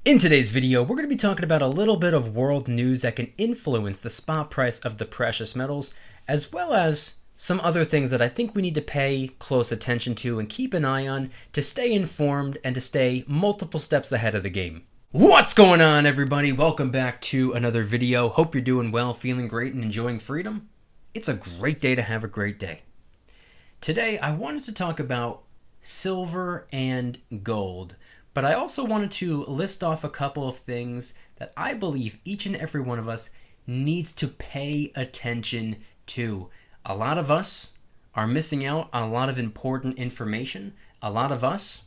In today's video, we're going to be talking about a little bit of world news that can influence the spot price of the precious metals, as well as some other things that I think we need to pay close attention to and keep an eye on to stay informed and to stay multiple steps ahead of the game. What's going on, everybody? Welcome back to another video. Hope you're doing well, feeling great, and enjoying freedom. It's a great day to have a great day. Today, I wanted to talk about silver and gold. But I also wanted to list off a couple of things that I believe each and every one of us needs to pay attention to. A lot of us are missing out on a lot of important information. A lot of us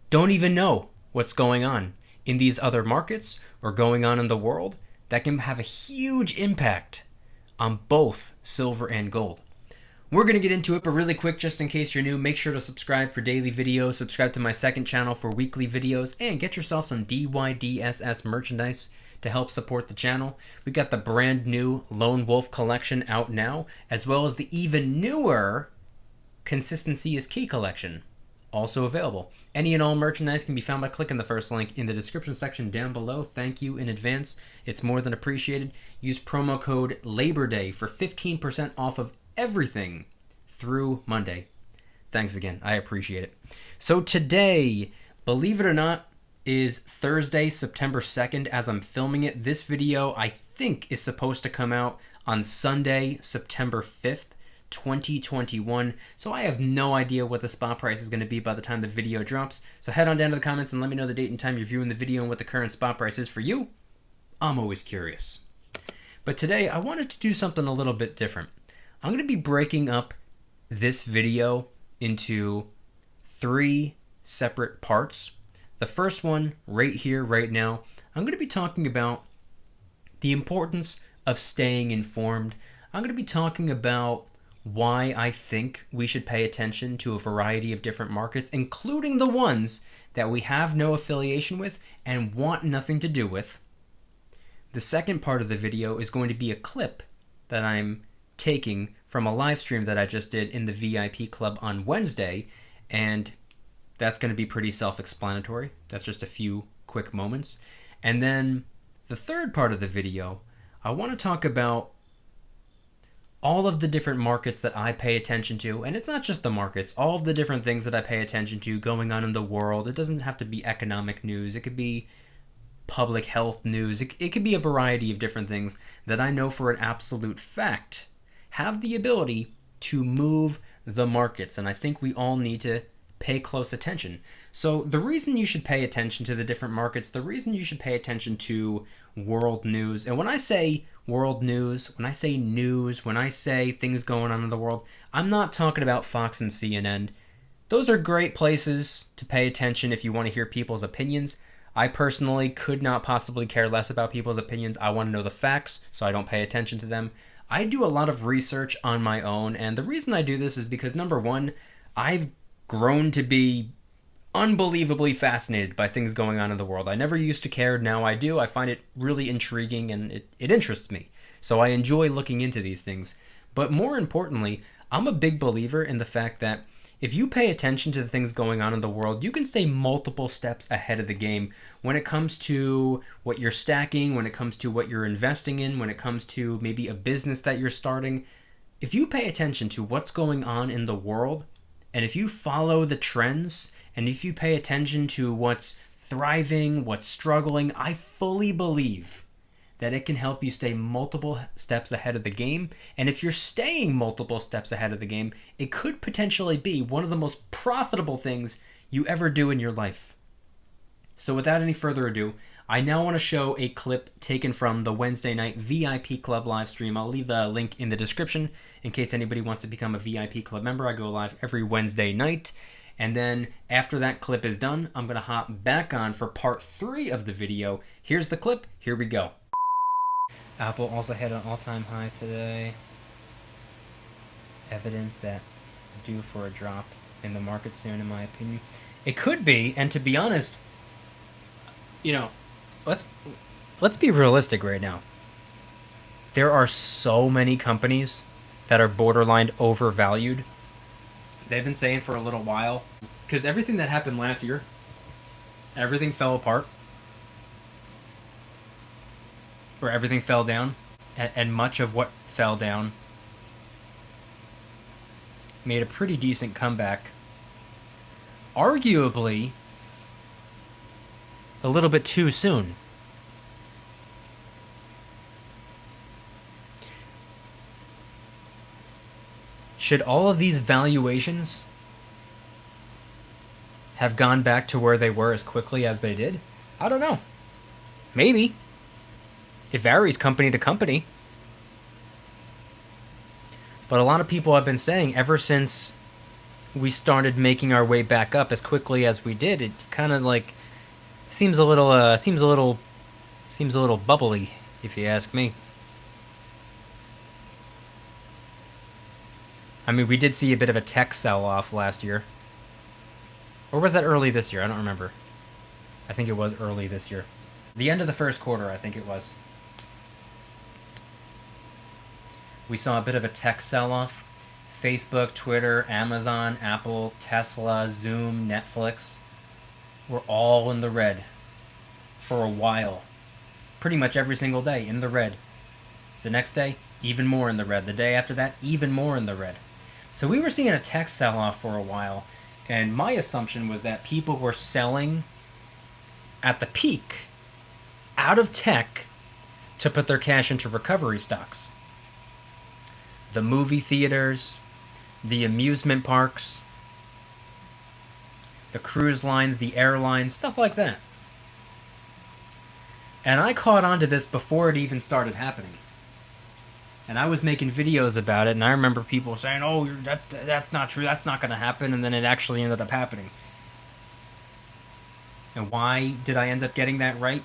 don't even know what's going on in these other markets or going on in the world that can have a huge impact on both silver and gold. We're going to get into it, but really quick, just in case you're new, make sure to subscribe for daily videos, subscribe to my second channel for weekly videos, and get yourself some DYDSS merchandise to help support the channel. We got the brand new Lone Wolf collection out now, as well as the even newer Consistency is Key collection, also available. Any and all merchandise can be found by clicking the first link in the description section down below. Thank you in advance. It's more than appreciated. Use promo code Labor Day for 15% off of everything through Monday. Thanks again. I appreciate it. So today, believe it or not, is Thursday, September 2nd. As I'm filming it, this video I think is supposed to come out on Sunday, September 5th, 2021. So I have no idea what the spot price is going to be by the time the video drops. So head on down to the comments and let me know the date and time you're viewing the video and what the current spot price is for you. I'm always curious. But today I wanted to do something a little bit different. I'm going to be breaking up this video into 3 separate parts. The first one, right here, right now, I'm going to be talking about the importance of staying informed. I'm going to be talking about why I think we should pay attention to a variety of different markets, including the ones that we have no affiliation with and want nothing to do with. The second part of the video is going to be a clip that I'm taking from a live stream that I just did in the VIP club on Wednesday, and that's going to be pretty self-explanatory. That's just a few quick moments. And then the third part of the video, I want to talk about all of the different markets that I pay attention to, and it's not just the markets, all of the different things that I pay attention to going on in the world. It doesn't have to be economic news. It could be public health news. It could be a variety of different things that I know for an absolute fact have the ability to move the markets, and I think we all need to pay close attention. So the reason you should pay attention to the different markets, the reason you should pay attention to world news, and when I say world news, when I say news, when I say things going on in the world, I'm not talking about Fox and CNN. Those are great places to pay attention if you want to hear people's opinions. I personally could not possibly care less about people's opinions. I want to know the facts, so I don't pay attention to them. I do a lot of research on my own, and the reason I do this is because, number one, I've grown to be unbelievably fascinated by things going on in the world. I never used to care, now I do. I find it really intriguing, and it interests me. So I enjoy looking into these things. But more importantly, I'm a big believer in the fact that if you pay attention to the things going on in the world, you can stay multiple steps ahead of the game when it comes to what you're stacking, when it comes to what you're investing in, when it comes to maybe a business that you're starting. If you pay attention to what's going on in the world, and if you follow the trends, and if you pay attention to what's thriving, what's struggling, I fully believe that it can help you stay multiple steps ahead of the game. And if you're staying multiple steps ahead of the game, it could potentially be one of the most profitable things you ever do in your life. So without any further ado, I now want to show a clip taken from the Wednesday night VIP Club live stream. I'll leave the link in the description in case anybody wants to become a VIP Club member. I go live every Wednesday night. And then after that clip is done, I'm going to hop back on for part 3 of the video. Here's the clip. Here we go. Apple also had an all-time high today. Evidence that due for a drop in the market soon, in my opinion. It could be, and to be honest, you know, let's be realistic right now. There are so many companies that are borderline overvalued. They've been saying for a little while, because everything that happened last year, everything fell apart. where everything fell down, and much of what fell down made a pretty decent comeback. Arguably, a little bit too soon. Should all of these valuations have gone back to where they were as quickly as they did? I don't know. Maybe. It varies company to company. But a lot of people have been saying ever since we started making our way back up as quickly as we did, it kind of like seems a little bubbly, if you ask me. I mean, we did see a bit of a tech sell-off last year. Or was that early this year? I don't remember. I think it was early this year. The end of the first quarter, I think it was. We saw a bit of a tech sell-off. Facebook, Twitter, Amazon, Apple, Tesla, Zoom, Netflix were all in the red for a while. Pretty much every single day in the red. The next day, even more in the red. The day after that, even more in the red. So we were seeing a tech sell-off for a while, and my assumption was that people were selling at the peak out of tech to put their cash into recovery stocks. The movie theaters, the amusement parks, the cruise lines, the airlines, stuff like that. And I caught on to this before it even started happening. And I was making videos about it, and I remember people saying, oh, that's not true, that's not going to happen, and then it actually ended up happening. And why did I end up getting that right?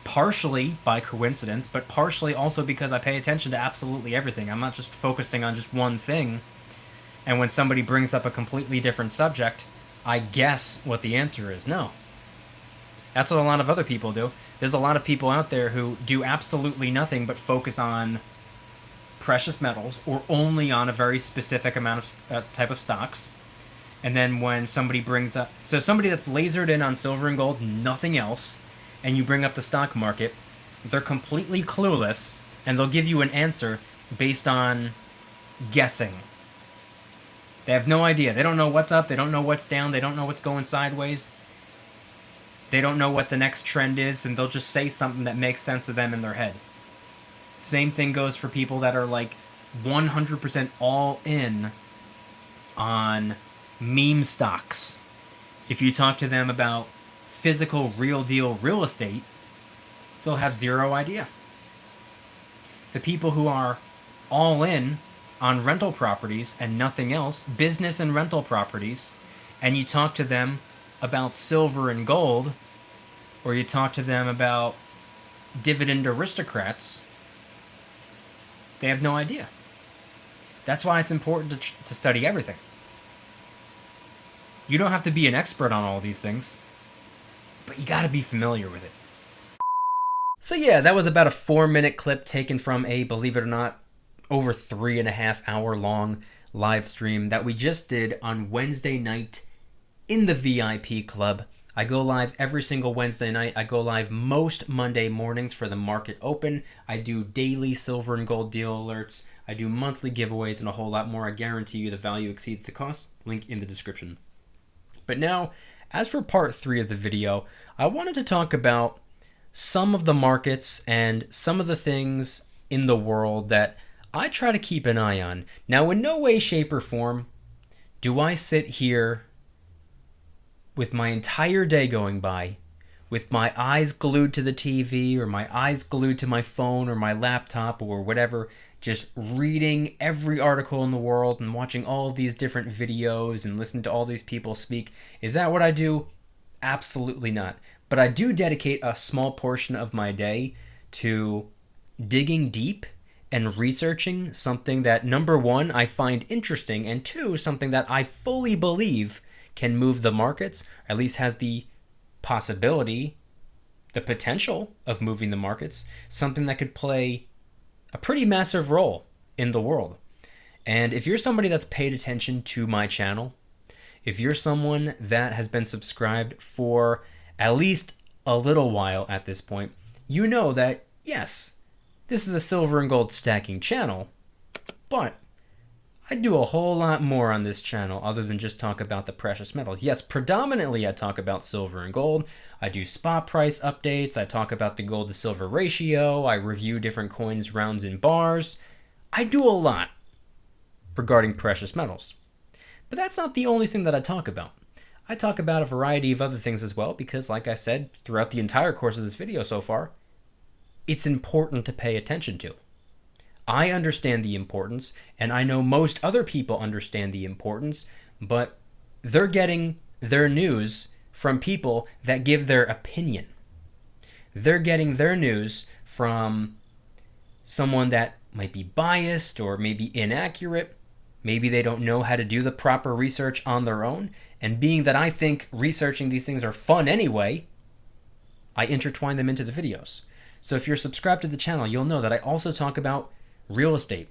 Partially by coincidence, but partially also because I pay attention to absolutely everything. I'm not just focusing on just one thing, and when somebody brings up a completely different subject, I guess what the answer is. No. That's what a lot of other people do. There's a lot of people out there who do absolutely nothing but focus on precious metals or only on a very specific amount of type of stocks. And then when somebody brings up, so somebody that's lasered in on silver and gold, nothing else, and you bring up the stock market, they're completely clueless, and they'll give you an answer based on guessing. They have no idea. They don't know what's up, they don't know what's down, they don't know what's going sideways. They don't know what the next trend is, and they'll just say something that makes sense to them in their head. Same thing goes for people that are like 100% all in on meme stocks. If you talk to them about physical, real deal real estate, they'll have zero idea. The people who are all in on rental properties and nothing else, business and rental properties, and you talk to them about silver and gold, or you talk to them about dividend aristocrats, they have no idea. That's why it's important to study everything. You don't have to be an expert on all these things, but you gotta be familiar with it. So yeah, that was about a 4-minute clip taken from a, believe it or not, over 3.5 hour long live stream that we just did on Wednesday night in the VIP club. I go live every single Wednesday night. I go live most Monday mornings for the market open. I do daily silver and gold deal alerts. I do monthly giveaways and a whole lot more. I guarantee you the value exceeds the cost. Link in the description. But now, as for part 3 of the video, I wanted to talk about some of the markets and some of the things in the world that I try to keep an eye on. Now, in no way, shape, or form do I sit here with my entire day going by, with my eyes glued to the TV or my eyes glued to my phone or my laptop or whatever, just reading every article in the world and watching all of these different videos and listening to all these people speak. Is that what I do? Absolutely not. But I do dedicate a small portion of my day to digging deep and researching something that, number one, I find interesting, and two, something that I fully believe can move the markets, or at least has the possibility, the potential of moving the markets, something that could play a pretty massive role in the world. And if you're somebody that's paid attention to my channel, if you're someone that has been subscribed for at least a little while at this point, you know that Yes, this is a silver and gold stacking channel, but I do a whole lot more on this channel other than just talk about the precious metals. Yes, predominantly I talk about silver and gold. I do spot price updates. I talk about the gold to silver ratio. I review different coins, rounds, and bars. I do a lot regarding precious metals. But that's not the only thing that I talk about. I talk about a variety of other things as well because, like I said, throughout the entire course of this video so far, it's important to pay attention to. I understand the importance, and I know most other people understand the importance, but they're getting their news from people that give their opinion. They're getting their news from someone that might be biased or maybe inaccurate. Maybe they don't know how to do the proper research on their own. And being that I think researching these things are fun anyway, I intertwine them into the videos. So if you're subscribed to the channel, you'll know that I also talk about real estate,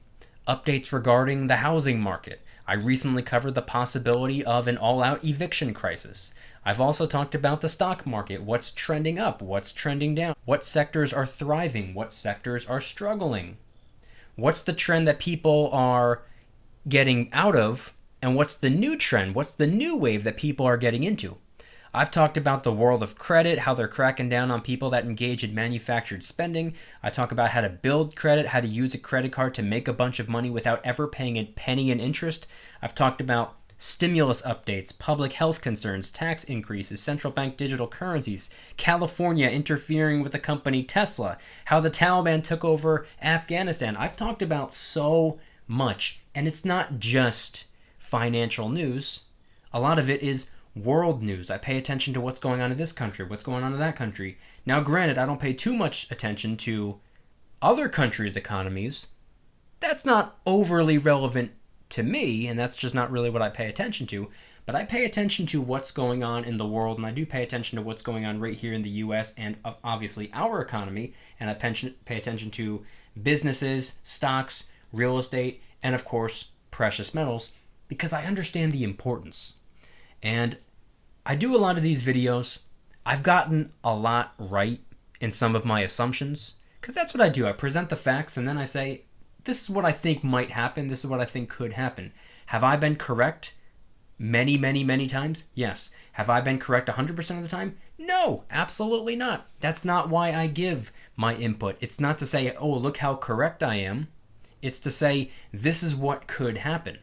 updates regarding the housing market. I recently covered the possibility of an all-out eviction crisis. I've also talked about the stock market, what's trending up, what's trending down, what sectors are thriving, what sectors are struggling, what's the trend that people are getting out of, and what's the new trend, what's the new wave that people are getting into. I've talked about the world of credit, how they're cracking down on people that engage in manufactured spending. I talk about how to build credit, how to use a credit card to make a bunch of money without ever paying a penny in interest. I've talked about stimulus updates, public health concerns, tax increases, central bank digital currencies, California interfering with the company Tesla, how the Taliban took over Afghanistan. I've talked about so much, and it's not just financial news. A lot of it is world news. I pay attention to what's going on in this country, what's going on in that country. Now, granted, I don't pay too much attention to other countries' economies. That's not overly relevant to me, and that's just not really what I pay attention to. But I pay attention to what's going on in the world, and I do pay attention to what's going on right here in the US and obviously our economy. And I pay attention to businesses, stocks, real estate, and of course, precious metals, because I understand the importance. And I do a lot of these videos. I've gotten a lot right in some of my assumptions, because that's what I do. I present the facts, and then I say, this is what I think might happen. This is what I think could happen. Have I been correct many, many, many times? Yes. Have I been correct 100% of the time? No, absolutely not. That's not why I give my input. It's not to say, oh, look how correct I am. It's to say, this is what could happen.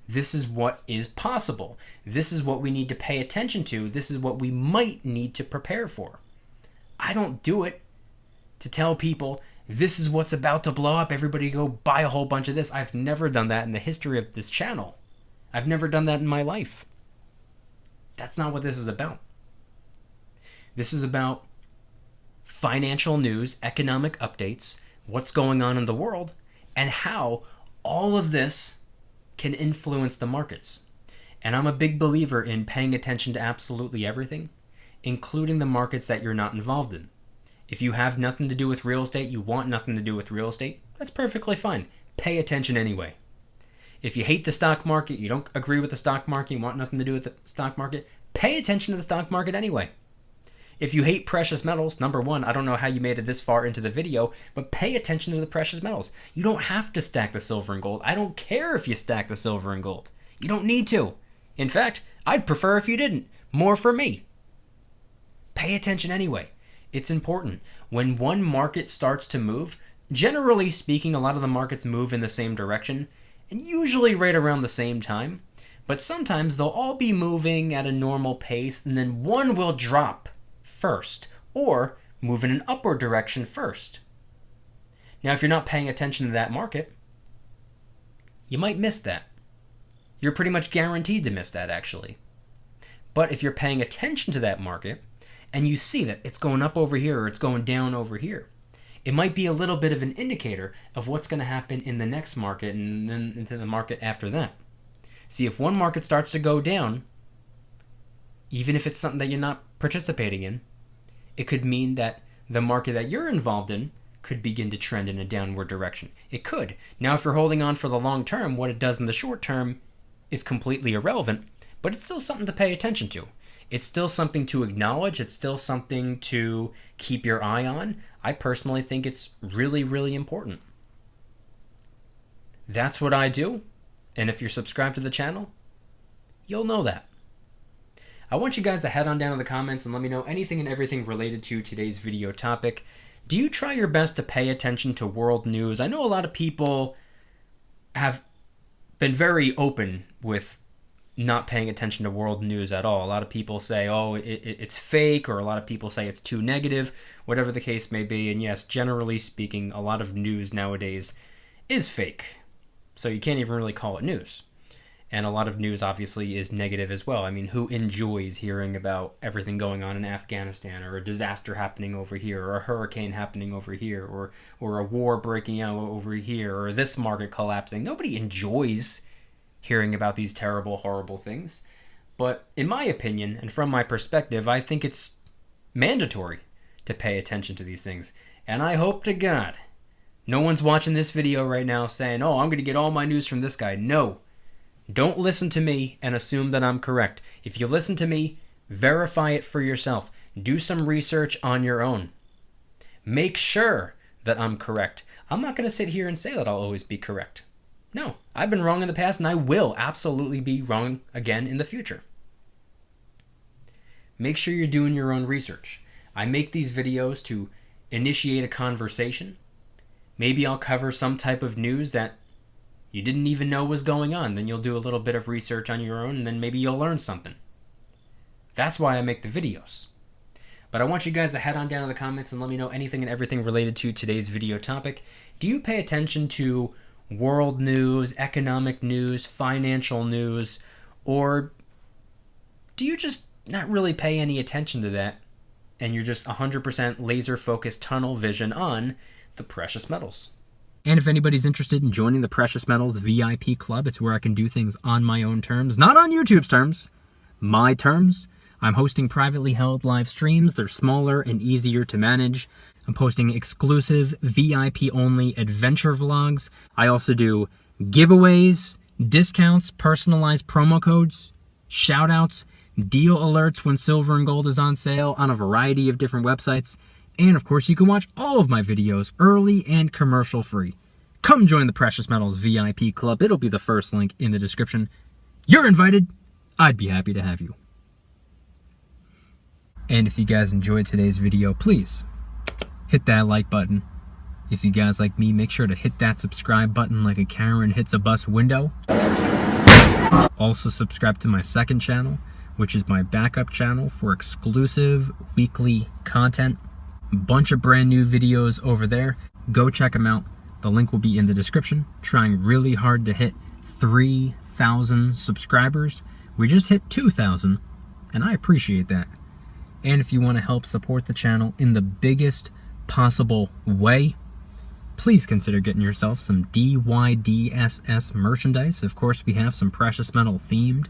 This is what is possible. This is what we need to pay attention to. This is what we might need to prepare for. I don't do it to tell people this is what's about to blow up. Everybody go buy a whole bunch of this. I've never done that in the history of this channel. I've never done that in my life. That's not what this is about. This is about financial news, economic updates, what's going on in the world, and how all of this can influence the markets. And I'm a big believer in paying attention to absolutely everything, including the markets that you're not involved in. If you have nothing to do with real estate, you want nothing to do with real estate, that's perfectly fine. Pay attention anyway. If you hate the stock market, you don't agree with the stock market, you want nothing to do with the stock market, pay attention to the stock market anyway. If you hate precious metals, number one, I don't know how you made it this far into the video, but pay attention to the precious metals. You don't have to stack the silver and gold. I don't care if you stack the silver and gold. You don't need to. In fact, I'd prefer if you didn't. More for me. Pay attention anyway. It's important. When one market starts to move, generally speaking, a lot of the markets move in the same direction, and usually right around the same time. But sometimes they'll all be moving at a normal pace, and then one will drop first, or move in an upward direction first. Now, if you're not paying attention to that market, you might miss that. You're pretty much guaranteed to miss that, actually. But if you're paying attention to that market, and you see that it's going up over here or it's going down over here, it might be a little bit of an indicator of what's going to happen in the next market and then into the market after that. See, if one market starts to go down, even if it's something that you're not participating in, it could mean that the market that you're involved in could begin to trend in a downward direction. It could. Now, if you're holding on for the long term, what it does in the short term is completely irrelevant, but it's still something to pay attention to. It's still something to acknowledge. It's still something to keep your eye on. I personally think it's really, really important. That's what I do. And if you're subscribed to the channel, you'll know that. I want you guys to head on down to the comments and let me know anything and everything related to today's video topic. Do you try your best to pay attention to world news? I know a lot of people have been very open with not paying attention to world news at all. A lot of people say, oh, it's fake, or a lot of people say it's too negative, whatever the case may be. And yes, generally speaking, a lot of news nowadays is fake. So you can't even really call it news. And a lot of news obviously is negative as well. I mean, who enjoys hearing about everything going on in Afghanistan, or a disaster happening over here, or a hurricane happening over here, or a war breaking out over here, or this market collapsing? Nobody enjoys hearing about these terrible, horrible things. But in my opinion, and from my perspective, I think it's mandatory to pay attention to these things. And I hope to God no one's watching this video right now saying, oh, I'm going to get all my news from this guy. No. Don't listen to me and assume that I'm correct. If you listen to me, verify it for yourself. Do some research on your own. Make sure that I'm correct. I'm not going to sit here and say that I'll always be correct. No, I've been wrong in the past, and I will absolutely be wrong again in the future. Make sure you're doing your own research. I make these videos to initiate a conversation. Maybe I'll cover some type of news that you didn't even know was going on. Then you'll do a little bit of research on your own, and then maybe you'll learn something. That's why I make the videos. But I want you guys to head on down to the comments and let me know anything and everything related to today's video topic. Do you pay attention to world news, economic news, financial news, or do you just not really pay any attention to that, and you're just 100% laser focused tunnel vision on the precious metals? And if anybody's interested in joining the Precious Metals VIP Club, it's where I can do things on my own terms, not on YouTube's terms, my terms. I'm hosting privately held live streams. They're smaller and easier to manage. I'm posting exclusive VIP-only adventure vlogs. I also do giveaways, discounts, personalized promo codes, shoutouts, deal alerts when silver and gold is on sale on a variety of different websites. And of course, you can watch all of my videos early and commercial free. Come join the Precious Metals VIP Club. It'll be the first link in the description. You're invited. I'd be happy to have you. And if you guys enjoyed today's video, please hit that like button. If you guys like me, make sure to hit that subscribe button like a Karen hits a bus window. Also subscribe to my second channel, which is my backup channel for exclusive weekly content. Bunch of brand new videos over there. Go check them out. The link will be in the description. Trying really hard to hit 3,000 subscribers. We just hit 2,000, and I appreciate that. And if you want to help support the channel in the biggest possible way, please consider getting yourself some DYDSS merchandise. Of course, we have some precious metal themed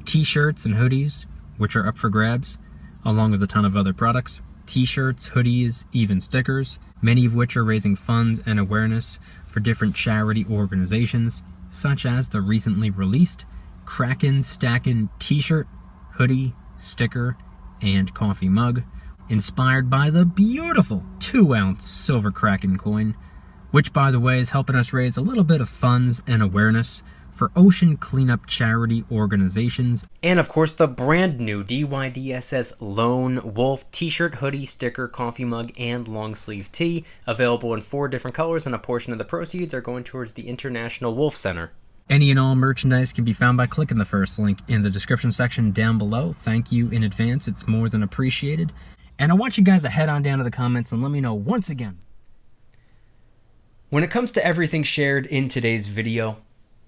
t-shirts and hoodies, which are up for grabs, along with a ton of other products. T-shirts, hoodies, even stickers, many of which are raising funds and awareness for different charity organizations, such as the recently released Kraken Stackin' t-shirt, hoodie, sticker, and coffee mug, inspired by the beautiful 2-ounce silver Kraken coin, which, by the way, is helping us raise a little bit of funds and awareness for ocean cleanup charity organizations. And of course, the brand new DYDSS Lone Wolf t-shirt, hoodie, sticker, coffee mug, and long sleeve tee, available in 4 different colors, and a portion of the proceeds are going towards the International Wolf Center. Any and all merchandise can be found by clicking the first link in the description section down below. Thank you in advance, it's more than appreciated. And I want you guys to head on down to the comments and let me know once again, when it comes to everything shared in today's video,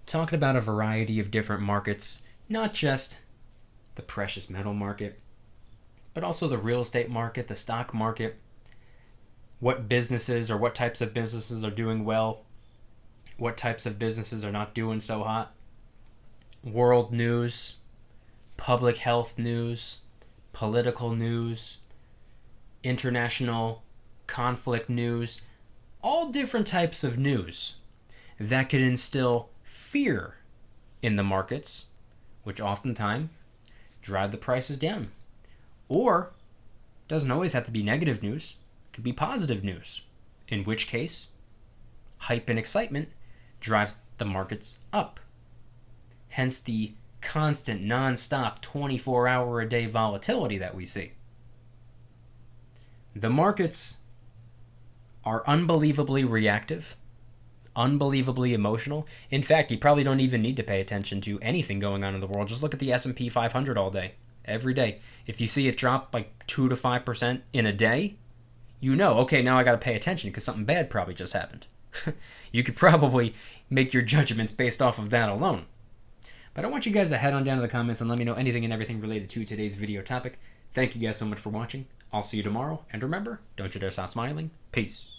talking about a variety of different markets, not just the precious metal market, but also the real estate market, the stock market, what businesses or what types of businesses are doing well, what types of businesses are not doing so hot, world news, public health news, political news, international conflict news, all different types of news that could instill fear in the markets, which oftentimes drive the prices down. Or doesn't always have to be negative news. It could be positive news, in which case hype and excitement drives the markets up. Hence the constant, non-stop, 24-hour-a-day volatility that we see. The markets are unbelievably reactive, unbelievably emotional. In fact, you probably don't even need to pay attention to anything going on in the world. Just look at the S&P 500 all day, every day. If you see it drop like 2 to 5% in a day, you know, okay, now I got to pay attention because something bad probably just happened. You could probably make your judgments based off of that alone. But I want you guys to head on down to the comments and let me know anything and everything related to today's video topic. Thank you guys so much for watching. I'll see you tomorrow. And remember, don't you dare stop smiling. Peace.